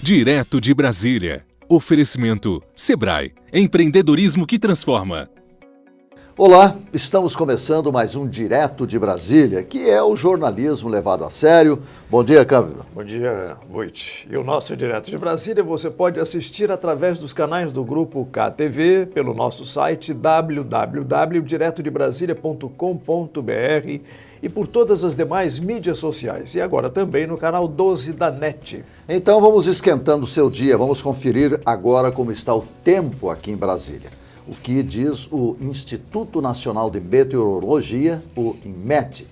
Direto de Brasília. Oferecimento Sebrae. Empreendedorismo que transforma. Olá, estamos começando mais um Direto de Brasília, que é o jornalismo levado a sério. Bom dia, Câmbio. Bom dia, Voit. E o nosso Direto de Brasília você pode assistir através dos canais do Grupo KTV, pelo nosso site www.diretodebrasilia.com.br e por todas as demais mídias sociais. E agora também no canal 12 da NET. Então vamos esquentando o seu dia, vamos conferir agora como está o tempo aqui em Brasília. O que diz o Instituto Nacional de Meteorologia, o INMET.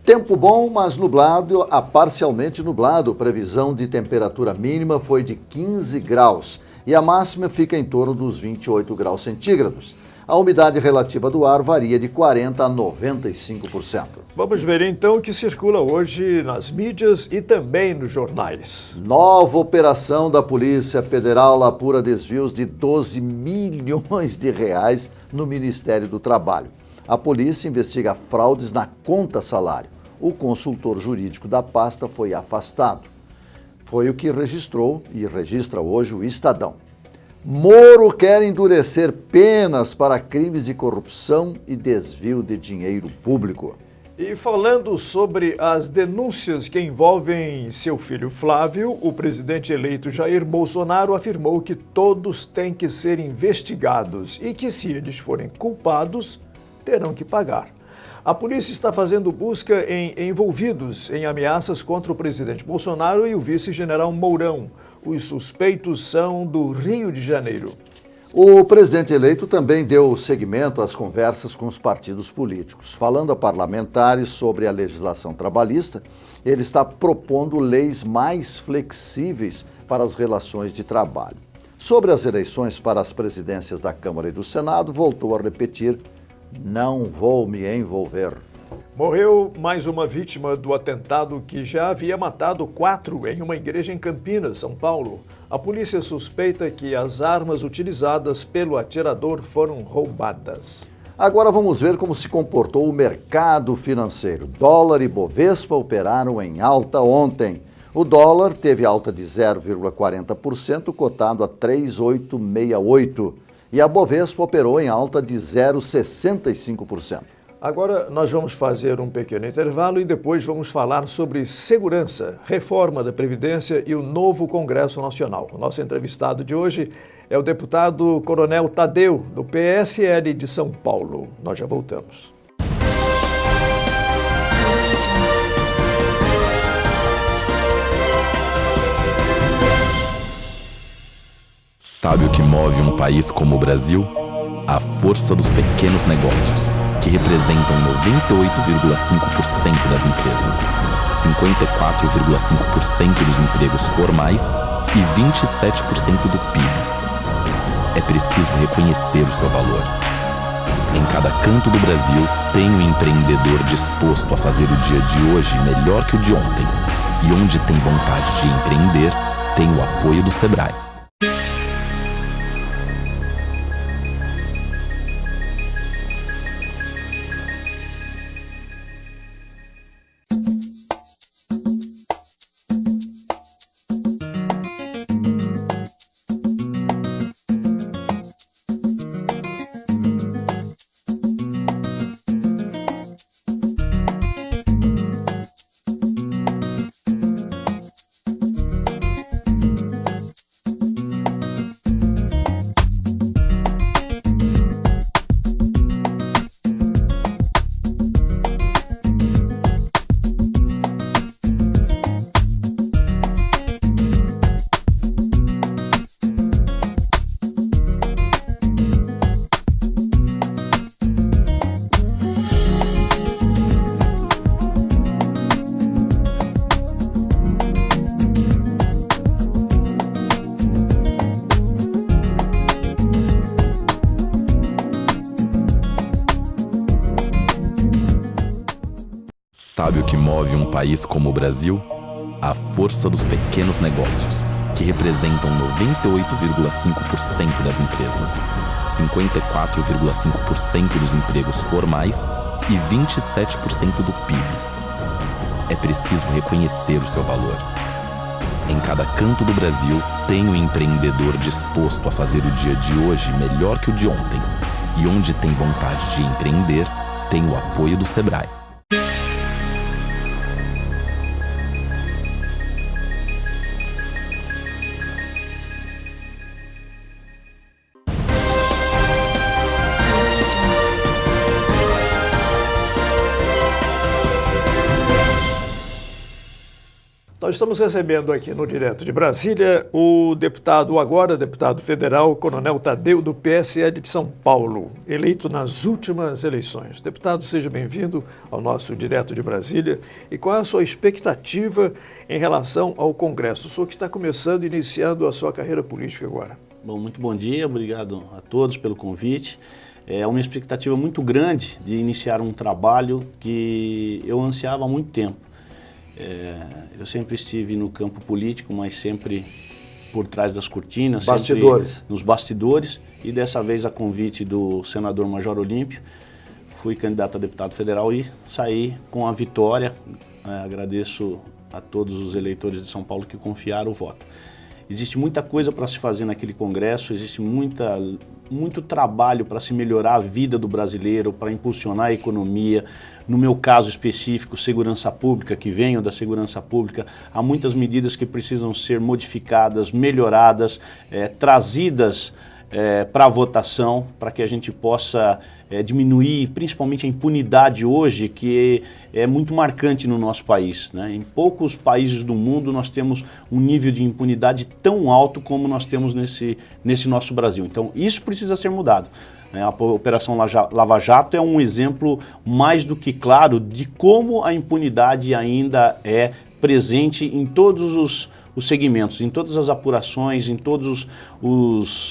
Tempo bom, mas nublado a parcialmente nublado. Previsão de temperatura mínima foi de 15 graus e a máxima fica em torno dos 28 graus centígrados. A umidade relativa do ar varia de 40% a 95%. Vamos ver então o que circula hoje nas mídias e também nos jornais. Nova operação da Polícia Federal apura desvios de 12 milhões de reais no Ministério do Trabalho. A polícia investiga fraudes na conta salário. O consultor jurídico da pasta foi afastado. Foi o que registrou e registra hoje o Estadão. Moro quer endurecer penas para crimes de corrupção e desvio de dinheiro público. E falando sobre as denúncias que envolvem seu filho Flávio, o presidente eleito Jair Bolsonaro afirmou que todos têm que ser investigados e que, se eles forem culpados, terão que pagar. A polícia está fazendo busca em envolvidos em ameaças contra o presidente Bolsonaro e o vice-general Mourão. Os suspeitos são do Rio de Janeiro. O presidente eleito também deu seguimento às conversas com os partidos políticos. Falando a parlamentares sobre a legislação trabalhista, ele está propondo leis mais flexíveis para as relações de trabalho. Sobre as eleições para as presidências da Câmara e do Senado, voltou a repetir: não vou me envolver. Morreu mais uma vítima do atentado que já havia matado 4 em uma igreja em Campinas, São Paulo. A polícia suspeita que as armas utilizadas pelo atirador foram roubadas. Agora vamos ver como se comportou o mercado financeiro. Dólar e Bovespa operaram em alta ontem. O dólar teve alta de 0,40%, cotado a 3,868. E a Bovespa operou em alta de 0,65%. Agora nós vamos fazer um pequeno intervalo e depois vamos falar sobre segurança, reforma da Previdência e o novo Congresso Nacional. O nosso entrevistado de hoje é o deputado Coronel Tadeu, do PSL de São Paulo. Nós já voltamos. Sabe o que move um país como o Brasil? A força dos pequenos negócios, que representam 98,5% das empresas, 54,5% dos empregos formais e 27% do PIB. É preciso reconhecer o seu valor. Em cada canto do Brasil, tem um empreendedor disposto a fazer o dia de hoje melhor que o de ontem. E onde tem vontade de empreender, tem o apoio do Sebrae. Sabe o que move um país como o Brasil? A força dos pequenos negócios, que representam 98,5% das empresas, 54,5% dos empregos formais e 27% do PIB. É preciso reconhecer o seu valor. Em cada canto do Brasil, tem um empreendedor disposto a fazer o dia de hoje melhor que o de ontem. E onde tem vontade de empreender, tem o apoio do Sebrae. Nós estamos recebendo aqui no Direto de Brasília o agora deputado federal, Coronel Tadeu, do PSL de São Paulo, eleito nas últimas eleições. Deputado, seja bem-vindo ao nosso Direto de Brasília. E qual é a sua expectativa em relação ao Congresso? O senhor que está começando, iniciando a sua carreira política agora. Bom, muito bom dia, obrigado a todos pelo convite. É uma expectativa muito grande de iniciar um trabalho que eu ansiava há muito tempo. Eu sempre estive no campo político, mas sempre por trás das cortinas, bastidores. Nos bastidores, e dessa vez a convite do senador Major Olímpio, fui candidato a deputado federal e saí com a vitória. Agradeço a todos os eleitores de São Paulo que confiaram o voto. Existe muita coisa para se fazer naquele congresso, existe muito trabalho para se melhorar a vida do brasileiro, para impulsionar a economia. No meu caso específico, segurança pública, que venho da segurança pública, há muitas medidas que precisam ser modificadas, melhoradas, trazidas para a votação, para que a gente possa diminuir principalmente a impunidade hoje, que é muito marcante no nosso país, né? Em poucos países do mundo nós temos um nível de impunidade tão alto como nós temos nesse nosso Brasil. Então isso precisa ser mudado. A Operação Lava Jato é um exemplo mais do que claro de como a impunidade ainda é presente em todos os segmentos, em todas as apurações, em todas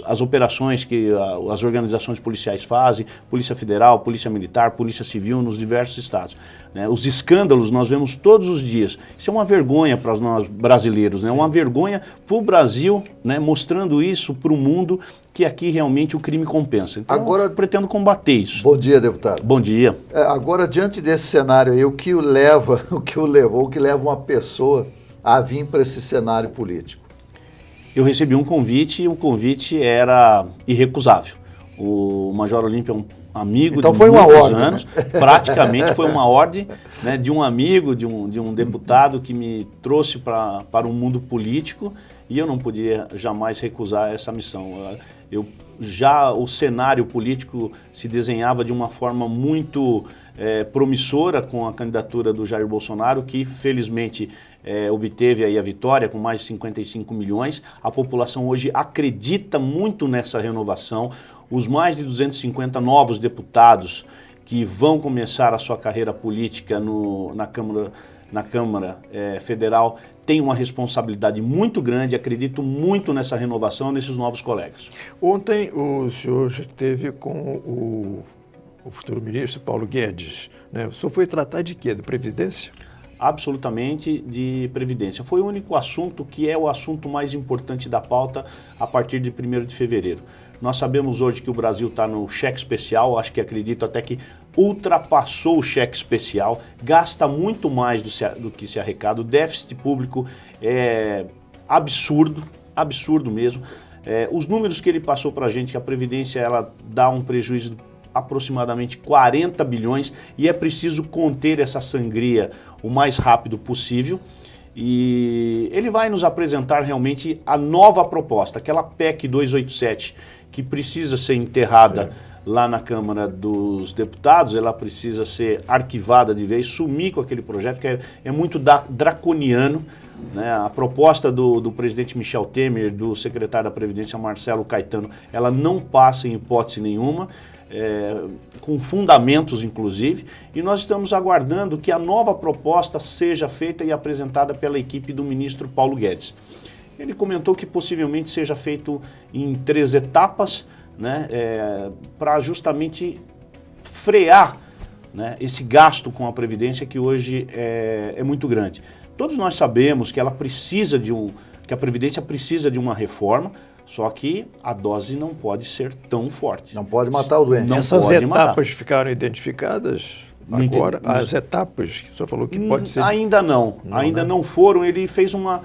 as operações que as organizações policiais fazem, Polícia Federal, Polícia Militar, Polícia Civil, nos diversos estados. Os escândalos nós vemos todos os dias. Isso é uma vergonha para nós brasileiros, né? Uma vergonha para o Brasil, né? Mostrando isso para o mundo, que aqui realmente o crime compensa. Então, agora, eu pretendo combater isso. Bom dia, deputado. Bom dia. Agora, diante desse cenário aí, o que leva uma pessoa a vir para esse cenário político? Eu recebi um convite e o convite era irrecusável. O Major Olímpio é um amigo então de foi muitos uma ordem, anos, né? Praticamente foi uma ordem, né, de um amigo, de um deputado que me trouxe para o mundo político, e eu não podia jamais recusar essa missão. O cenário político se desenhava de uma forma muito promissora com a candidatura do Jair Bolsonaro, que felizmente obteve aí a vitória com mais de 55 milhões. A população hoje acredita muito nessa renovação. Os mais de 250 novos deputados que vão começar a sua carreira política na Câmara Federal têm uma responsabilidade muito grande. Acredito muito nessa renovação, nesses novos colegas. Ontem o senhor esteve com o futuro ministro Paulo Guedes, né? O senhor foi tratar de quê? De Previdência? Absolutamente de Previdência. Foi o único assunto que é o assunto mais importante da pauta a partir de 1º de fevereiro. Nós sabemos hoje que o Brasil está no cheque especial, acredito até que ultrapassou o cheque especial, gasta muito mais do que se arrecada, o déficit público é absurdo mesmo. Os números que ele passou para a gente, que a Previdência ela dá um prejuízo de aproximadamente 40 bilhões e é preciso conter essa sangria o mais rápido possível. E ele vai nos apresentar realmente a nova proposta, aquela PEC 287, que precisa ser enterrada lá na Câmara dos Deputados, ela precisa ser arquivada de vez, sumir com aquele projeto que é muito draconiano, né? A proposta do presidente Michel Temer, do secretário da Previdência Marcelo Caetano, ela não passa em hipótese nenhuma, com fundamentos inclusive, e nós estamos aguardando que a nova proposta seja feita e apresentada pela equipe do ministro Paulo Guedes. Ele comentou que possivelmente seja feito em 3 etapas, né, para justamente frear, né, esse gasto com a Previdência que hoje é muito grande. Todos nós sabemos que ela precisa que a Previdência precisa de uma reforma, só que a dose não pode ser tão forte. Não pode matar o doente. Essas etapas ficaram identificadas agora? As etapas que o senhor falou que pode ser... Ainda não, não foram. Ele fez uma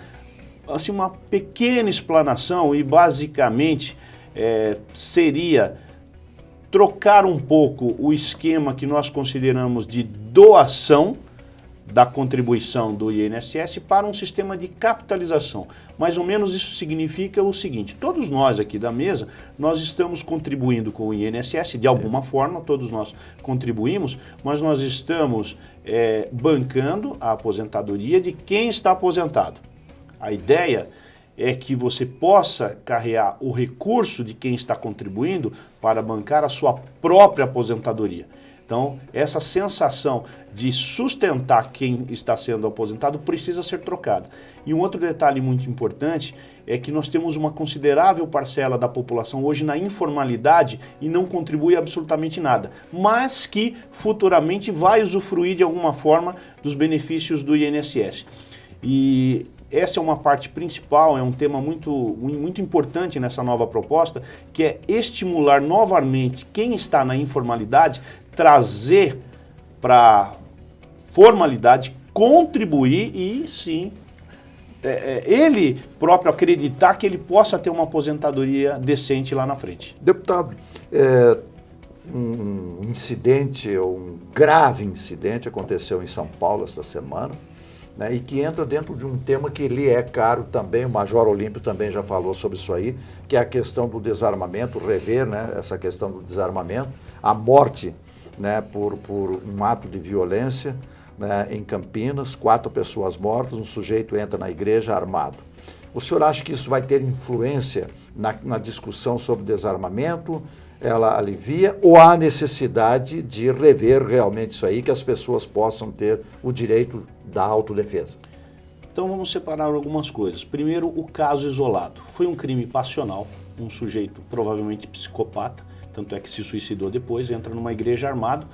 assim, uma pequena explanação e basicamente seria trocar um pouco o esquema que nós consideramos de doação da contribuição do INSS para um sistema de capitalização. Mais ou menos isso significa o seguinte: todos nós aqui da mesa, nós estamos contribuindo com o INSS de alguma forma, todos nós contribuímos, mas nós estamos bancando a aposentadoria de quem está aposentado. A ideia é que você possa carregar o recurso de quem está contribuindo para bancar a sua própria aposentadoria. Então, essa sensação de sustentar quem está sendo aposentado precisa ser trocada. E um outro detalhe muito importante é que nós temos uma considerável parcela da população hoje na informalidade e não contribui absolutamente nada, mas que futuramente vai usufruir de alguma forma dos benefícios do INSS. E essa é uma parte principal, é um tema muito importante nessa nova proposta, que é estimular novamente quem está na informalidade, trazer para formalidade, contribuir e sim, ele próprio acreditar que ele possa ter uma aposentadoria decente lá na frente. Deputado, um incidente, um grave incidente aconteceu em São Paulo esta semana, né, e que entra dentro de um tema que lhe é caro também, o Major Olímpio também já falou sobre isso aí, que é a questão do desarmamento, rever, né, essa questão do desarmamento, a morte, né, por um ato de violência, né, em Campinas, 4 pessoas mortas, um sujeito entra na igreja armado. O senhor acha que isso vai ter influência na discussão sobre desarmamento? Ela alivia ou há necessidade de rever realmente isso aí, que as pessoas possam ter o direito da autodefesa? Então vamos separar algumas coisas. Primeiro, o caso isolado. Foi um crime passional, um sujeito provavelmente psicopata, tanto é que se suicidou depois, entra numa igreja armado.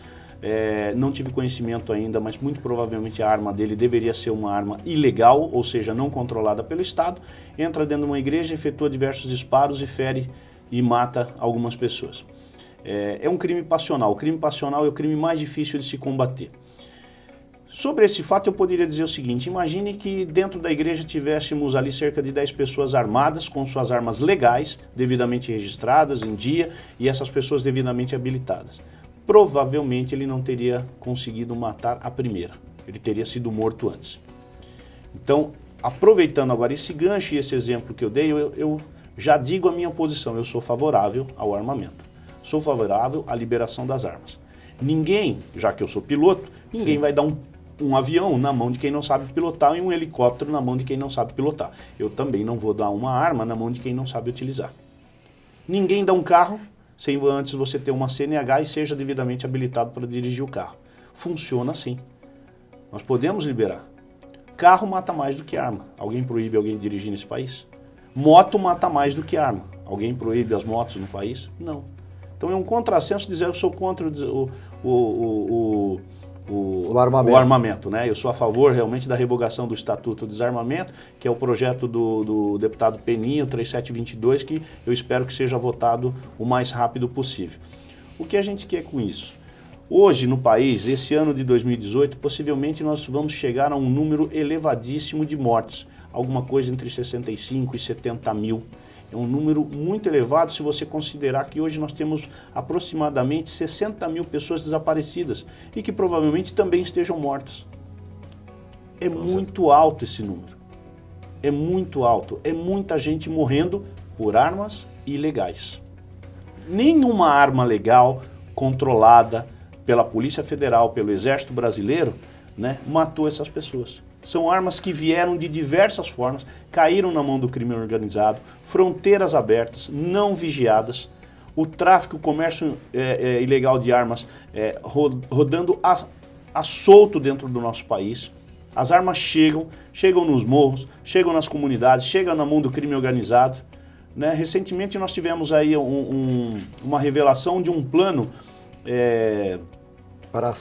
Não tive conhecimento ainda, mas muito provavelmente a arma dele deveria ser uma arma ilegal, ou seja, não controlada pelo Estado. Entra dentro de uma igreja, efetua diversos disparos e fere e mata algumas pessoas. É um crime passional. O crime passional é o crime mais difícil de se combater. Sobre esse fato eu poderia dizer o seguinte: imagine que dentro da igreja tivéssemos ali cerca de 10 pessoas armadas, com suas armas legais, devidamente registradas em dia, e essas pessoas devidamente habilitadas. Provavelmente ele não teria conseguido matar a primeira, ele teria sido morto antes. Então, aproveitando agora esse gancho e esse exemplo que eu dei, eu já digo a minha posição: eu sou favorável ao armamento, sou favorável à liberação das armas. Ninguém, já que eu sou piloto, ninguém vai dar um avião na mão de quem não sabe pilotar e um helicóptero na mão de quem não sabe pilotar. Eu também não vou dar uma arma na mão de quem não sabe utilizar. Ninguém dá um carro sem antes você ter uma CNH e seja devidamente habilitado para dirigir o carro. Funciona assim. Nós podemos liberar. Carro mata mais do que arma. Alguém proíbe alguém de dirigir nesse país? Moto mata mais do que arma. Alguém proíbe as motos no país? Não. Então é um contrassenso dizer eu sou contra o armamento, né? Eu sou a favor realmente da revogação do Estatuto do Desarmamento, que é o projeto do deputado Peninha, 3722, que eu espero que seja votado o mais rápido possível. O que a gente quer com isso? Hoje no país, esse ano de 2018, possivelmente nós vamos chegar a um número elevadíssimo de mortes, alguma coisa entre 65 e 70 mil. É um número muito elevado se você considerar que hoje nós temos aproximadamente 60 mil pessoas desaparecidas e que provavelmente também estejam mortas. É muito alto esse número. É muito alto. É muita gente morrendo por armas ilegais. Nenhuma arma legal, controlada pela Polícia Federal, pelo Exército Brasileiro, né, matou essas pessoas. São armas que vieram de diversas formas, caíram na mão do crime organizado, fronteiras abertas, não vigiadas, o tráfico, o comércio ilegal de armas rodando a solto dentro do nosso país. As armas chegam nos morros, chegam nas comunidades, chegam na mão do crime organizado. Né? Recentemente nós tivemos aí uma revelação de um plano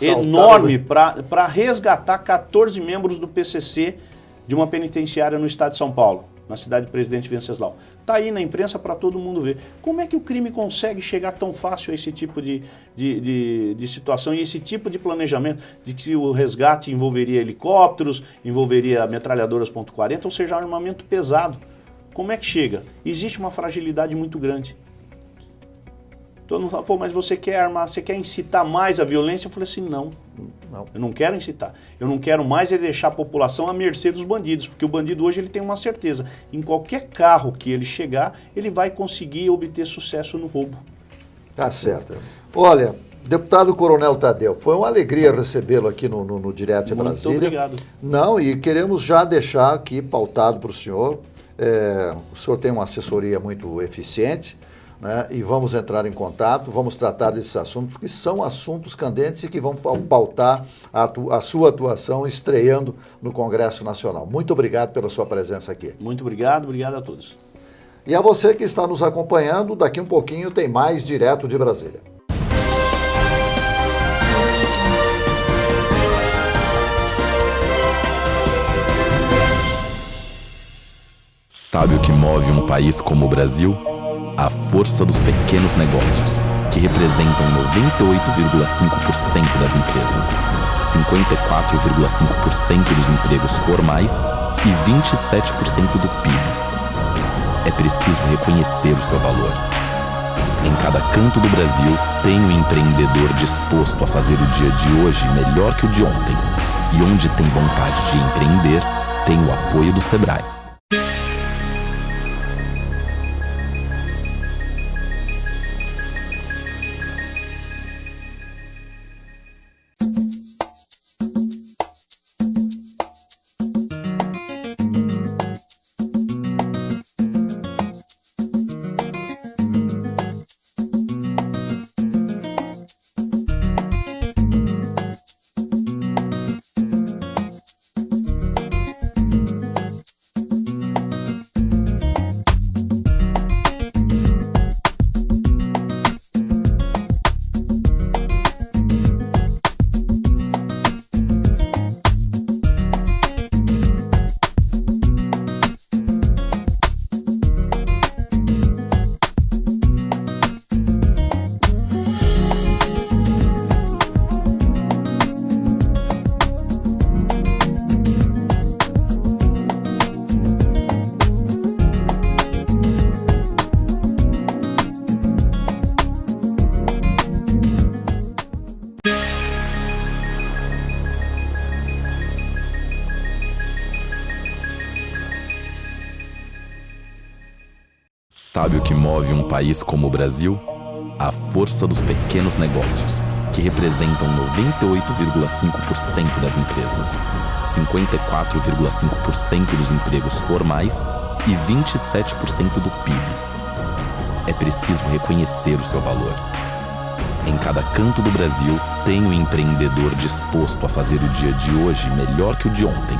enorme para resgatar 14 membros do PCC de uma penitenciária no estado de São Paulo. na cidade de Presidente Venceslau. Está aí na imprensa para todo mundo ver. Como é que o crime consegue chegar tão fácil a esse tipo de situação e esse tipo de planejamento, de que o resgate envolveria helicópteros, envolveria metralhadoras .40, ou seja, armamento pesado. Como é que chega? Existe uma fragilidade muito grande. Todo mundo fala, pô, mas você quer armar, você quer incitar mais a violência? Eu falei assim, não, eu não quero incitar. Eu não quero mais é deixar a população à mercê dos bandidos, porque o bandido hoje ele tem uma certeza. Em qualquer carro que ele chegar, ele vai conseguir obter sucesso no roubo. Tá certo. Olha, deputado Coronel Tadeu, foi uma alegria recebê-lo aqui no Direto de Brasília. Muito obrigado. Não, e queremos já deixar aqui pautado para o senhor. O senhor tem uma assessoria muito eficiente, né? E vamos entrar em contato, vamos tratar desses assuntos, porque são assuntos candentes e que vão pautar a sua atuação estreando no Congresso Nacional. Muito obrigado pela sua presença aqui. Muito obrigado, obrigado a todos. E a você que está nos acompanhando, daqui um pouquinho tem mais Direto de Brasília. Sabe o que move um país como o Brasil? A força dos pequenos negócios, que representam 98,5% das empresas, 54,5% dos empregos formais e 27% do PIB. É preciso reconhecer o seu valor. Em cada canto do Brasil, tem um empreendedor disposto a fazer o dia de hoje melhor que o de ontem. E onde tem vontade de empreender, tem o apoio do Sebrae. Sabe o que move um país como o Brasil? A força dos pequenos negócios, que representam 98,5% das empresas, 54,5% dos empregos formais e 27% do PIB. É preciso reconhecer o seu valor. Em cada canto do Brasil, tem um empreendedor disposto a fazer o dia de hoje melhor que o de ontem.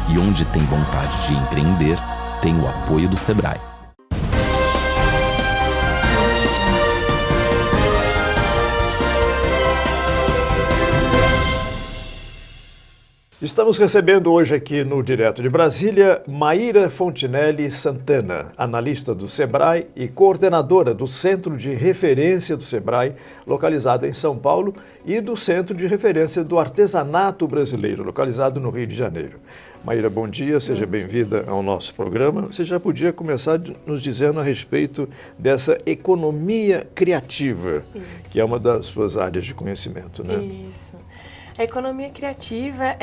E onde tem vontade de empreender, tem o apoio do Sebrae. Estamos recebendo hoje aqui no Direto de Brasília, Maíra Fontinelli Santana, analista do Sebrae e coordenadora do Centro de Referência do Sebrae, localizado em São Paulo, e do Centro de Referência do Artesanato Brasileiro, localizado no Rio de Janeiro. Maíra, bom dia, seja bem-vinda ao nosso programa. Você já podia começar nos dizendo a respeito dessa economia criativa, que é uma das suas áreas de conhecimento, né? Isso. A economia criativa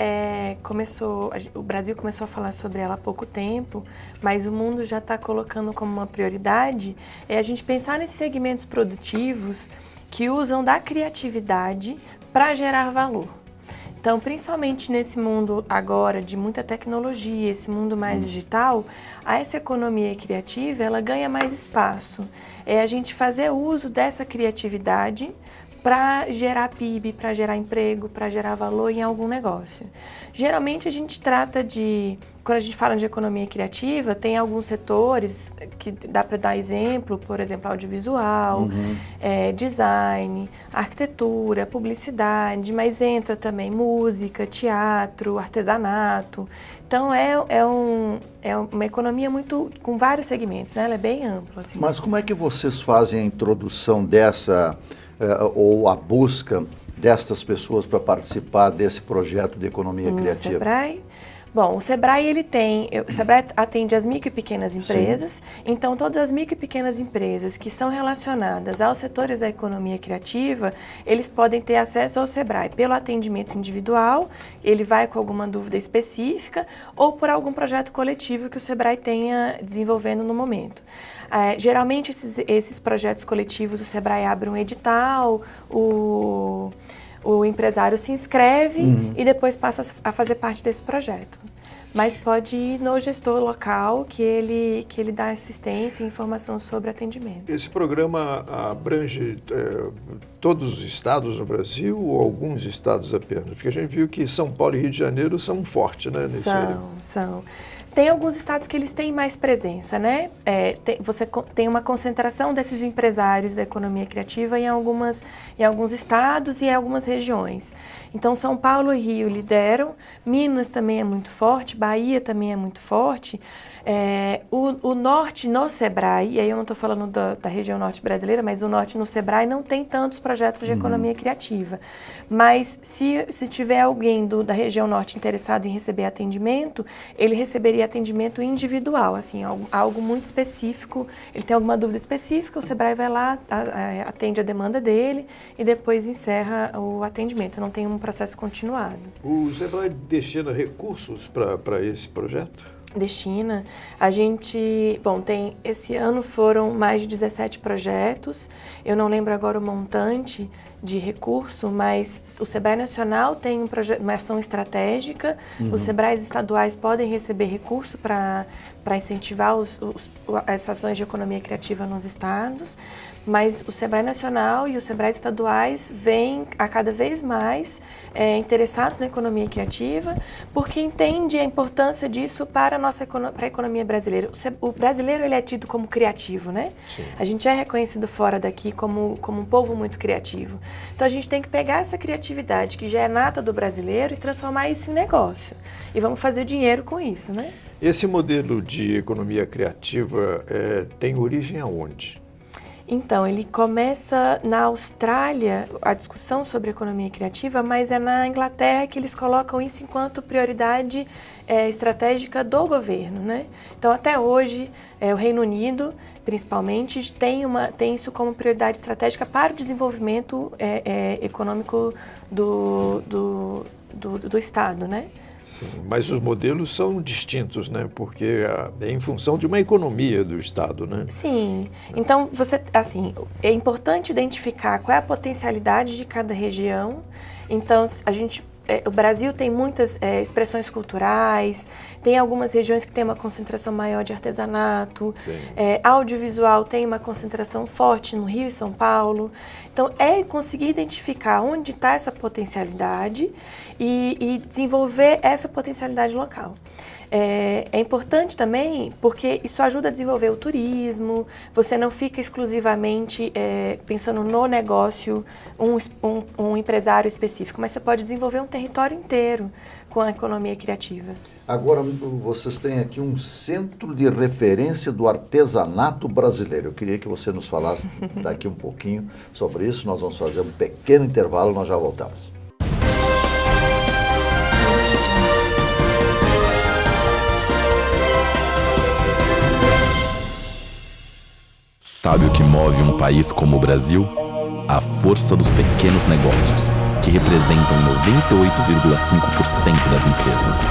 o Brasil começou a falar sobre ela há pouco tempo, mas o mundo já está colocando como uma prioridade a gente pensar nesses segmentos produtivos que usam da criatividade para gerar valor. Então, principalmente nesse mundo agora de muita tecnologia, esse mundo mais digital, essa economia criativa ela ganha mais espaço. É a gente fazer uso dessa criatividade para gerar PIB, para gerar emprego, para gerar valor em algum negócio. Geralmente a gente trata de, quando a gente fala de economia criativa, tem alguns setores que dá para dar exemplo, por exemplo, audiovisual, design, arquitetura, publicidade, mas entra também música, teatro, artesanato. Então é uma economia muito com vários segmentos, né? Ela é bem ampla. Assim. Mas como é que vocês fazem a introdução dessa ou a busca destas pessoas para participar desse projeto de economia criativa? Sebrae? Bom, o Sebrae, o Sebrae atende as micro e pequenas empresas, sim. Então todas as micro e pequenas empresas que são relacionadas aos setores da economia criativa, eles podem ter acesso ao Sebrae pelo atendimento individual, ele vai com alguma dúvida específica ou por algum projeto coletivo que o Sebrae tenha desenvolvendo no momento. Geralmente esses projetos coletivos, o Sebrae abre um edital, o empresário se inscreve e depois passa a fazer parte desse projeto. Mas pode ir no gestor local que ele dá assistência e informação sobre atendimento. Esse programa abrange todos os estados no Brasil ou alguns estados apenas? Porque a gente viu que São Paulo e Rio de Janeiro são fortes, né? São. Tem alguns estados que eles têm mais presença, né? Você tem uma concentração desses empresários da economia criativa em alguns estados e em algumas regiões. Então, São Paulo e Rio lideram, Minas também é muito forte, Bahia também é muito forte. O norte no Sebrae, e aí eu não estou falando da região norte brasileira, mas o norte no Sebrae não tem tantos projetos de economia criativa. Mas se tiver alguém da região norte interessado em receber atendimento, ele receberia atendimento individual, assim, algo muito específico. Ele tem alguma dúvida específica, o Sebrae vai lá, atende a demanda dele e depois encerra o atendimento. Não tem um processo continuado. O Sebrae destina recursos para esse projeto? Destina. Esse ano foram mais de 17 projetos, eu não lembro agora o montante de recurso, mas o Sebrae Nacional tem uma ação estratégica, os Sebraes estaduais podem receber recurso para incentivar as ações de economia criativa nos estados, mas o Sebrae Nacional e os Sebraes estaduais vêm a cada vez mais interessados na economia criativa, porque entende a importância disso para a economia brasileira. O brasileiro ele é tido como criativo, né? Sim. A gente é reconhecido fora daqui como um povo muito criativo. Então a gente tem que pegar essa criatividade que já é nata do brasileiro e transformar isso em negócio. E vamos fazer dinheiro com isso, né? Esse modelo de economia criativa tem origem aonde? Então, ele começa na Austrália, a discussão sobre economia criativa, mas é na Inglaterra que eles colocam isso enquanto prioridade estratégica do governo, né? Então, até hoje, o Reino Unido, principalmente, tem isso como prioridade estratégica para o desenvolvimento econômico do Estado, né? Sim, mas os modelos são distintos, né? Porque é em função de uma economia do Estado, né? Sim. Então, é importante identificar qual é a potencialidade de cada região. Então, o Brasil tem muitas expressões culturais, tem algumas regiões que tem uma concentração maior de artesanato, audiovisual tem uma concentração forte no Rio e São Paulo. Então, conseguir identificar onde está essa potencialidade e desenvolver essa potencialidade local. É importante também porque isso ajuda a desenvolver o turismo, você não fica exclusivamente pensando no negócio, um empresário específico, mas você pode desenvolver um território inteiro com a economia criativa. Agora, vocês têm aqui um centro de referência do artesanato brasileiro. Eu queria que você nos falasse daqui um pouquinho sobre isso. Nós vamos fazer um pequeno intervalo, nós já voltamos. Sabe o que move um país como o Brasil? A força dos pequenos negócios, que representam 98,5% das empresas,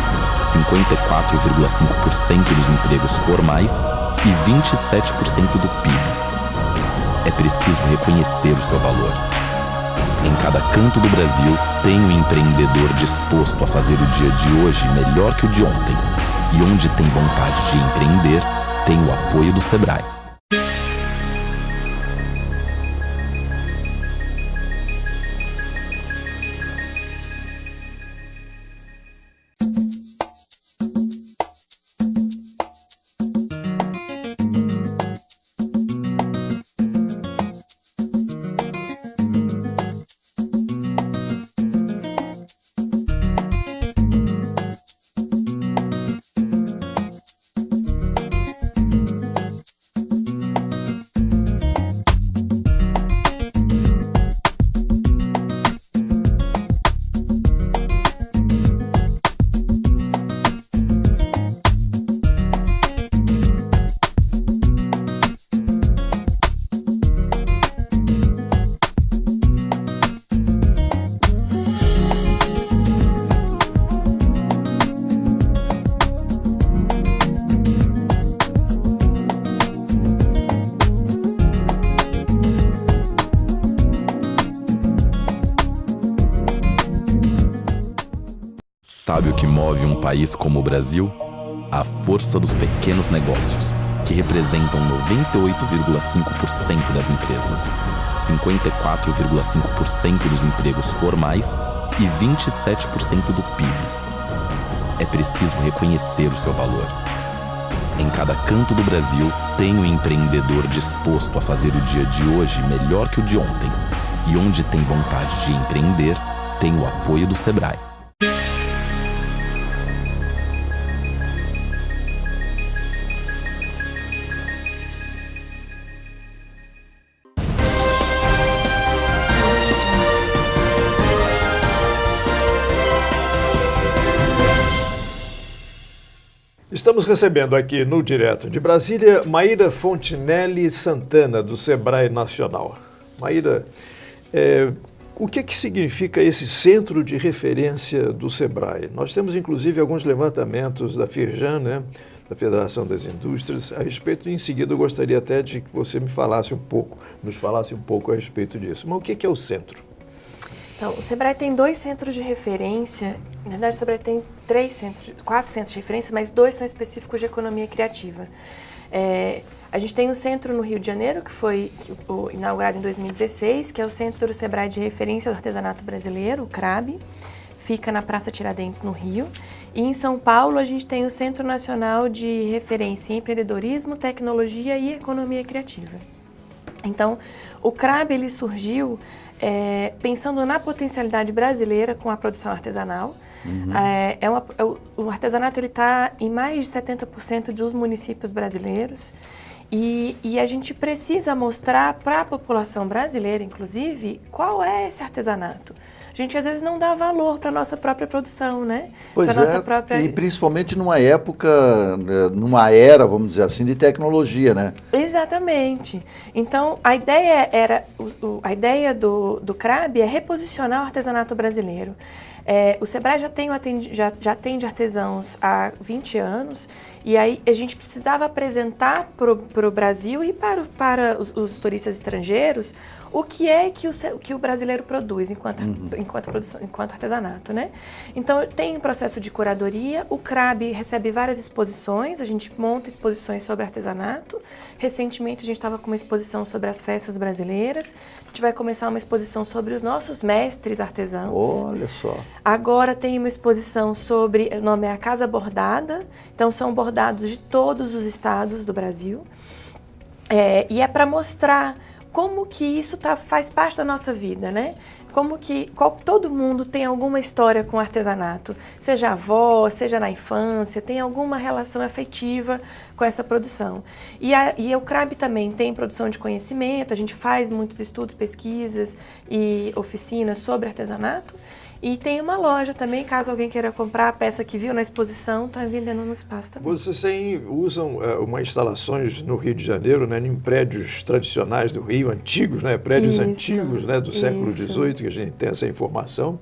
54,5% dos empregos formais e 27% do PIB. É preciso reconhecer o seu valor. Em cada canto do Brasil, tem um empreendedor disposto a fazer o dia de hoje melhor que o de ontem. E onde tem vontade de empreender, tem o apoio do Sebrae. Sabe o que move um país como o Brasil? A força dos pequenos negócios, que representam 98,5% das empresas, 54,5% dos empregos formais e 27% do PIB. É preciso reconhecer o seu valor. Em cada canto do Brasil, tem um empreendedor disposto a fazer o dia de hoje melhor que o de ontem. E onde tem vontade de empreender, tem o apoio do Sebrae. Estamos recebendo aqui no Direto de Brasília, Maíra Fontinelli Santana, do Sebrae Nacional. Maíra, o que significa esse centro de referência do Sebrae? Nós temos, inclusive, alguns levantamentos da Firjan, né, da Federação das Indústrias, a respeito. Em seguida, eu gostaria até de que você nos falasse um pouco a respeito disso. Mas o que é o centro? Então, o Sebrae tem 2 centros de referência. Na verdade, o Sebrae tem 4 centros de referência, mas 2 são específicos de economia criativa. A gente tem um centro no Rio de Janeiro, que foi inaugurado em 2016, que é o Centro do Sebrae de Referência do Artesanato Brasileiro, o CRAB. Fica na Praça Tiradentes, no Rio. E em São Paulo, a gente tem o Centro Nacional de Referência em Empreendedorismo, Tecnologia e Economia Criativa. Então, o CRAB ele surgiu pensando na potencialidade brasileira com a produção artesanal. O artesanato está em mais de 70% dos municípios brasileiros e a gente precisa mostrar para a população brasileira, inclusive, qual é esse artesanato. A gente às vezes não dá valor para a nossa própria produção, né? Pois e principalmente numa época, numa era, vamos dizer assim, de tecnologia, né? Exatamente. Então, a ideia do CRAB é reposicionar o artesanato brasileiro. O Sebrae já atende artesãos há 20 anos e aí a gente precisava apresentar para o Brasil e para os turistas estrangeiros o que é que o brasileiro produz enquanto artesanato, né? Então, tem um processo de curadoria, o CRAB recebe várias exposições, a gente monta exposições sobre artesanato. Recentemente, a gente estava com uma exposição sobre as festas brasileiras, a gente vai começar uma exposição sobre os nossos mestres artesãos. Olha só! Agora tem uma exposição sobre, o nome é a Casa Bordada, então são bordados de todos os estados do Brasil, e é para mostrar como que isso faz parte da nossa vida, né? Todo mundo tem alguma história com artesanato, seja avó, seja na infância, tem alguma relação afetiva com essa produção. E o CRAB também tem produção de conhecimento, a gente faz muitos estudos, pesquisas e oficinas sobre artesanato. E tem uma loja também, caso alguém queira comprar a peça que viu na exposição, está vendendo no espaço também. Vocês usam instalações no Rio de Janeiro, né, em prédios tradicionais do Rio, antigos, né, prédios antigos, né, do século XVIII, que a gente tem essa informação.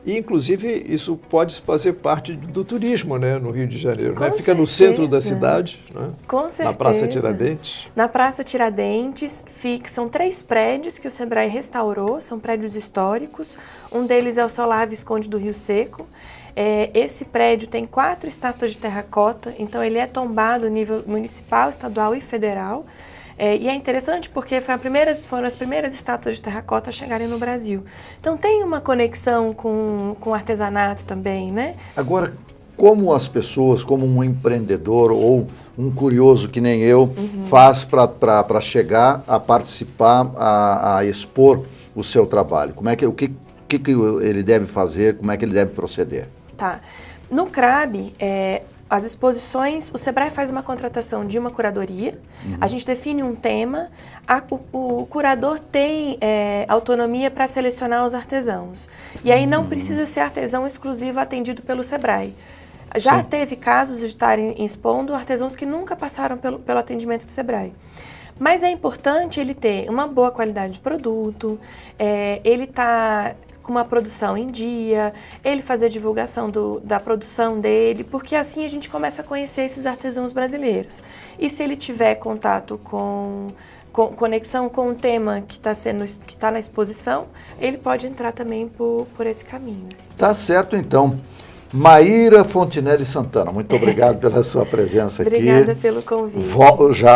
E, inclusive, isso pode fazer parte do turismo, né, no Rio de Janeiro. Né? Fica no centro da cidade, né? Com certeza. Na Praça Tiradentes. Na Praça Tiradentes, são 3 prédios que o Sebrae restaurou, são prédios históricos. Um deles é o Solar Visconde do Rio Seco. Esse prédio tem 4 estátuas de terracota, então ele é tombado a nível municipal, estadual e federal. E é interessante porque foram as primeiras estátuas de terracota a chegarem no Brasil. Então tem uma conexão com o artesanato também, né? Agora, como as pessoas, como um empreendedor ou um curioso que nem eu, faz para chegar a participar, a expor o seu trabalho? O que ele deve fazer, como é que ele deve proceder? Tá. No CRAB, as exposições, o Sebrae faz uma contratação de uma curadoria, a gente define um tema, o curador tem autonomia para selecionar os artesãos. E aí não precisa ser artesão exclusivo atendido pelo Sebrae. Já teve casos de estarem expondo artesãos que nunca passaram pelo atendimento do Sebrae. Mas é importante ele ter uma boa qualidade de produto, ele tá com uma produção em dia, ele fazer divulgação da produção dele, porque assim a gente começa a conhecer esses artesãos brasileiros. E se ele tiver contato com conexão com o tema que está na exposição, ele pode entrar também por esse caminho. Assim. Tá certo, então. Maíra Fontinelli Santana, muito obrigado pela sua presença aqui. Obrigada pelo convite.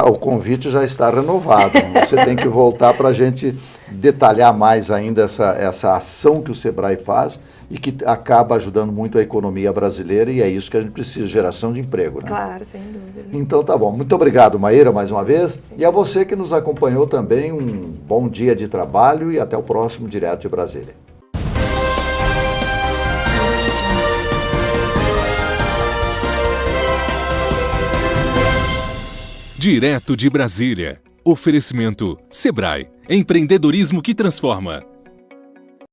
O convite já está renovado. Você tem que voltar para a gente detalhar mais ainda essa ação que o Sebrae faz e que acaba ajudando muito a economia brasileira, e é isso que a gente precisa, geração de emprego. Né? Claro, sem dúvida. Então tá bom. Muito obrigado, Maíra, mais uma vez. E a você que nos acompanhou também, um bom dia de trabalho e até o próximo Direto de Brasília. Direto de Brasília. Oferecimento Sebrae. Empreendedorismo que transforma.